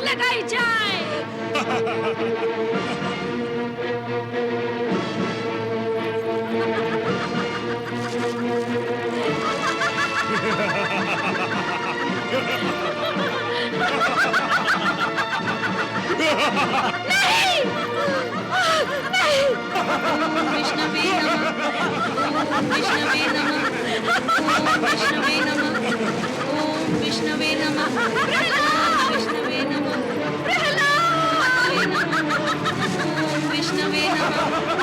लगाई जाए। नहीं! नहीं! ओम विष्णवे नमः। ओम विष्णवे नमः। ओम विष्णवे नमः। ओम विष्णवे नमः। ओम विष्णवे नमः। ओम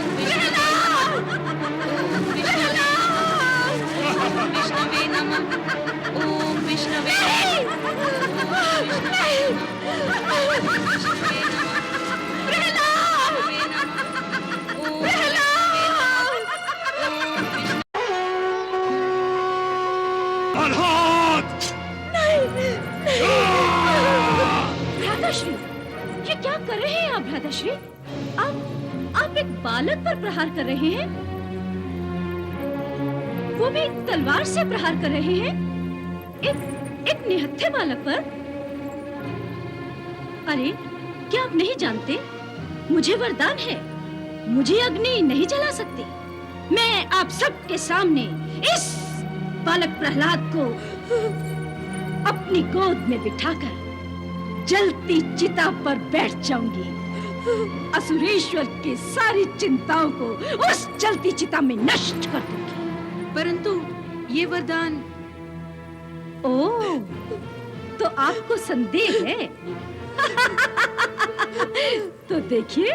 विष्णवे नमः। ओम विष्णवे नमः। ओम विष्णवे भ्राताश्री, ये क्या कर रहे हैं आप भ्राताश्री? आप एक बालक पर प्रहार कर रहे हैं, वो भी तलवार से प्रहार कर रहे हैं, एक निहत्थे बालक पर। अरे क्या आप नहीं जानते, मुझे वरदान है, मुझे अग्नि नहीं जला सकती। मैं आप सबके सामने इस बालक प्रहलाद को अपनी गोद में बिठाकर जलती चिता पर बैठ जाऊंगी। असुरेश्वर की सारी चिंताओं को उस जलती चिता में नष्ट कर दूंगी। परंतु ये वरदान। ओह, तो आपको संदेह है? तो देखिए।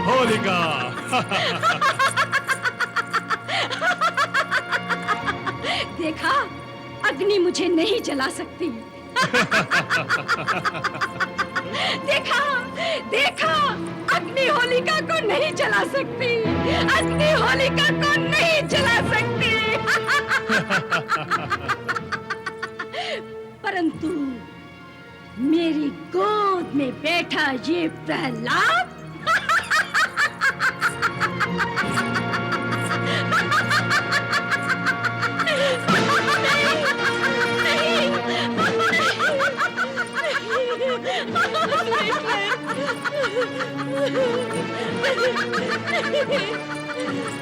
होलिका। देखा, अग्नि मुझे नहीं जला सकती। देखा, अग्नि होलिका को नहीं जला सकती। अग्नि होलिका को नहीं जला सकती। परंतु मेरी गोद में बैठा ये प्रहलाद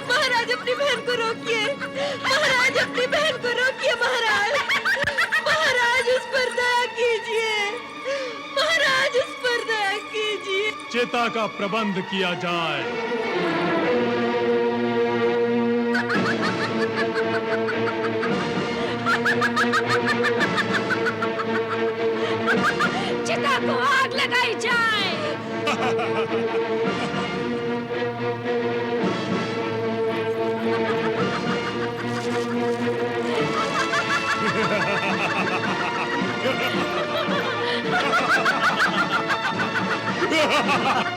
महाराज अपनी बहन को रोकिए। महाराज अपनी बहन को रोकिए। महाराज उस पर दया कीजिए। महाराज उस पर दया कीजिए। चिता का प्रबंध किया जाए। चिता को आग लगाई जाए।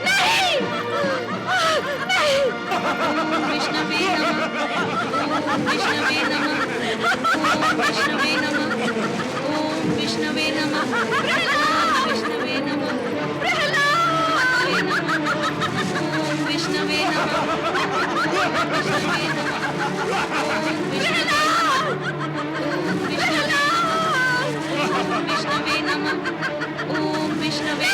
नहीं! नहीं! ओम विष्णवे नमः। ओम विष्णवे नमः। ओम विष्णवे नमः। ओम विष्णवे नमः। ओम विष्णवे नमः। ओम विष्णवे नमः। ओम विष्णवे नमः। ओम विष्णवे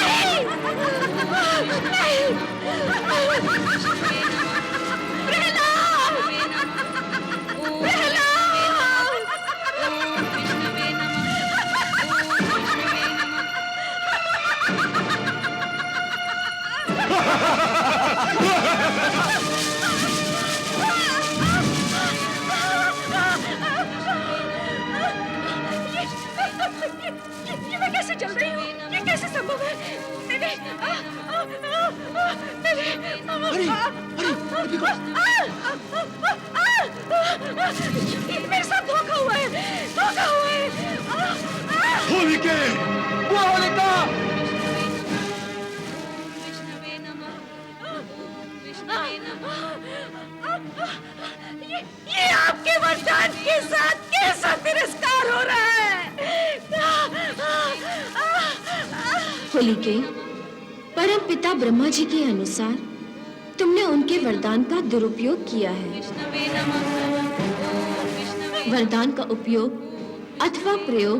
ये मैं कैसे चल रही हूँ? ये कैसे संभव है? नहीं, नहीं, नहीं, मेरे साथ धोखा हुआ है, धोखा हुआ है। होलिके! वो होलिका! विष्णवे नमः। ओम विष्णवे नमः। ये आपके वरदान के साथ कैसा तिरस्कार हो रहा है? होलिके, परम पिता ब्रह्मा जी के अनुसार तुमने उनके वरदान का दुरुपयोग किया है। विष्णवे नमः। ओम विष्णवे। वरदान का उपयोग अथवा प्रयोग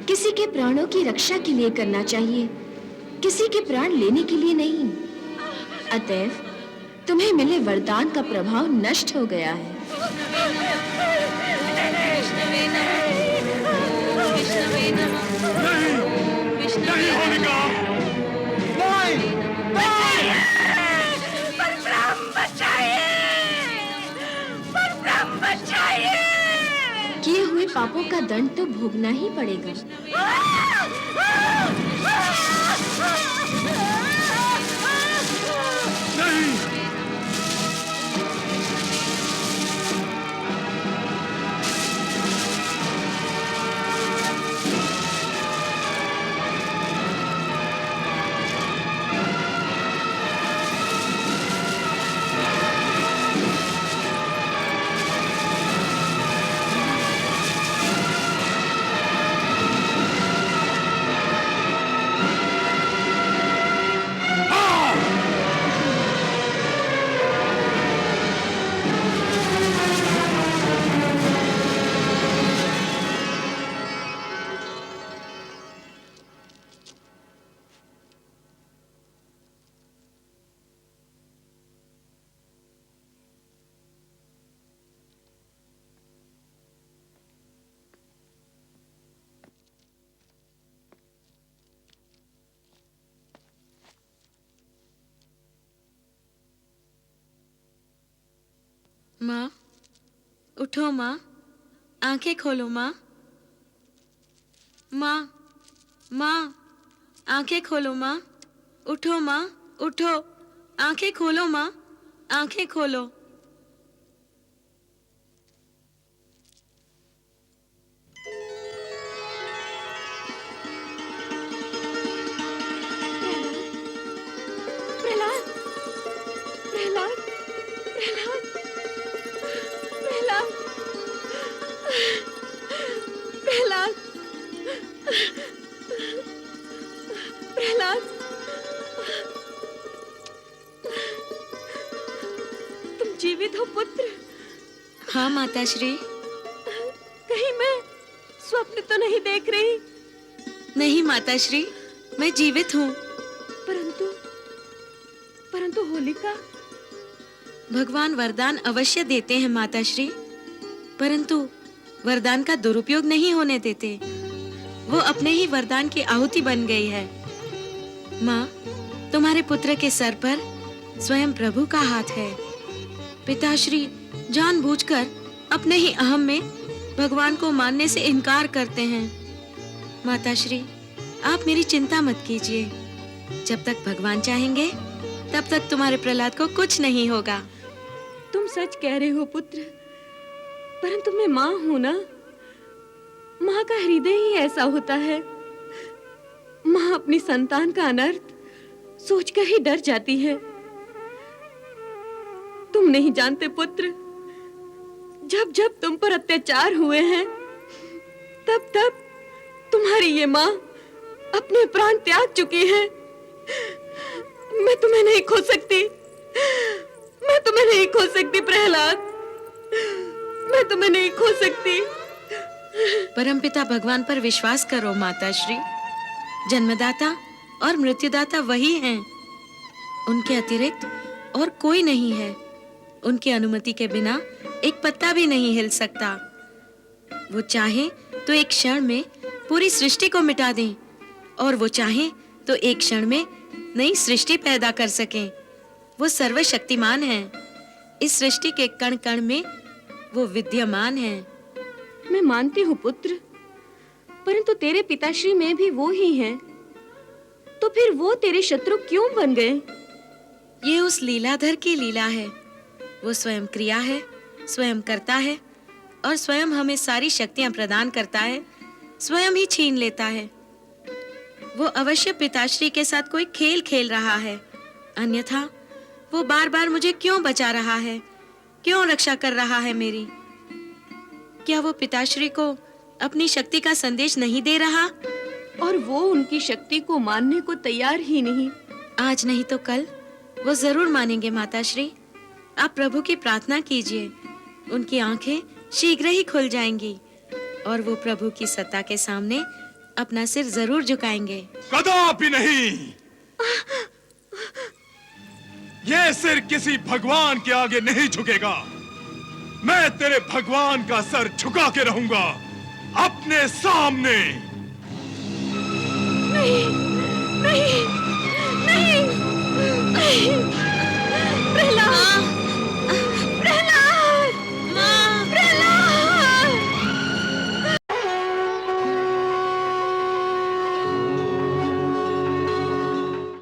किसी के प्राणों की रक्षा के लिए करना चाहिए, किसी के प्राण लेने के लिए नहीं। अतएव तुम्हें मिले वरदान का प्रभाव नष्ट हो गया है। विष्णवे नमः। ओम विष्णवे नमः। नहीं! नहीं होलिका! नहीं! नहीं! परब्रह्म बचाइए! परब्रह्म बचाइए! किए हुए पापों का दंड तो भोगना ही पड़ेगा। नहीं! माँ, उठो माँ, आंखें खोलो माँ। माँ, माँ, आंखें खोलो माँ। उठो माँ, उठो, आंखें खोलो माँ, आंखें खोलो। प्रहलाद, प्रहलाद, प्रहलाद, प्रहलाद, प्रहलाद, प्रहलाद, तुम जीवित हो पुत्र? हाँ माताश्री। कहीं मैं स्वप्न तो नहीं देख रही? नहीं माताश्री, मैं जीवित हूँ। परंतु परंतु होलिका। भगवान वरदान अवश्य देते हैं माताश्री, परंतु वरदान का दुरुपयोग नहीं होने देते। वो अपने ही वरदान की आहुति बन गई है। माँ, तुम्हारे पुत्र के सर पर स्वयं प्रभु का हाथ है। पिताश्री जानबूझकर अपने ही अहम में भगवान को मानने से इनकार करते हैं। माताश्री, आप मेरी चिंता मत कीजिए। जब तक भगवान चाहेंगे तब तक तुम्हारे प्रहलाद को कुछ नहीं होगा। तुम सच कह रहे हो पुत्र, परंतु मैं माँ हूं ना। माँ का हृदय ही ऐसा होता है। माँ अपनी संतान का अनर्थ सोचकर ही डर जाती है। तुम नहीं जानते पुत्र, जब जब तुम पर अत्याचार हुए हैं, तब तब तुम्हारी ये माँ अपने प्राण त्याग चुकी है। मैं तुम्हें नहीं खो सकती, मैं तुम्हें नहीं खो सकती प्रहलाद, मैं तुम्हें नहीं खो सकती। परमपिता भगवान पर विश्वास करो माताश्री। जन्मदाता और मृत्युदाता वही हैं। उनके अतिरिक्त और कोई नहीं है। उनकी अनुमति के बिना एक पत्ता भी नहीं हिल सकता। वो चाहे तो एक क्षण में पूरी सृष्टि को मिटा दें, और वो चाहे तो एक क्षण में नई सृष्टि पैदा कर सकें। वो सर्वशक्तिमान हैं। इस सृष्टि के कण कण में वो विद्यमान हैं। मैं मानती हूँ पुत्र, परंतु तेरे पिताश्री में भी वो ही हैं। तो फिर वो तेरे शत्रु क्यों बन गए? ये उस लीलाधर की लीला है। वो स्वयं क्रिया है, स्वयं करता है और स्वयं हमें सारी शक्तियां प्रदान करता है, स्वयं ही छीन लेता है। वो अवश्य पिताश्री के साथ कोई खेल खेल रहा है, अन्यथा वो बार-बार मुझे क्यों बचा रहा है, क्यों रक्षा कर रहा है मेरी? क्या वो पिताश्री को अपनी शक्ति का संदेश नहीं दे रहा? और वो उनकी शक्ति को मानने को तैयार ही नहीं। आज नहीं तो कल वो जरूर मानेंगे माताश्री। आप प्रभु की प्रार्थना कीजिए, उनकी आंखें शीघ्र ही खुल जाएंगी और वो प्रभु की सत्ता के सामने अपना सिर जरूर झुकाएंगे। कदापि नहीं। ये सिर किसी भगवान के आगे नहीं झुकेगा। मैं तेरे भगवान का सर झुका के रहूंगा अपने सामने।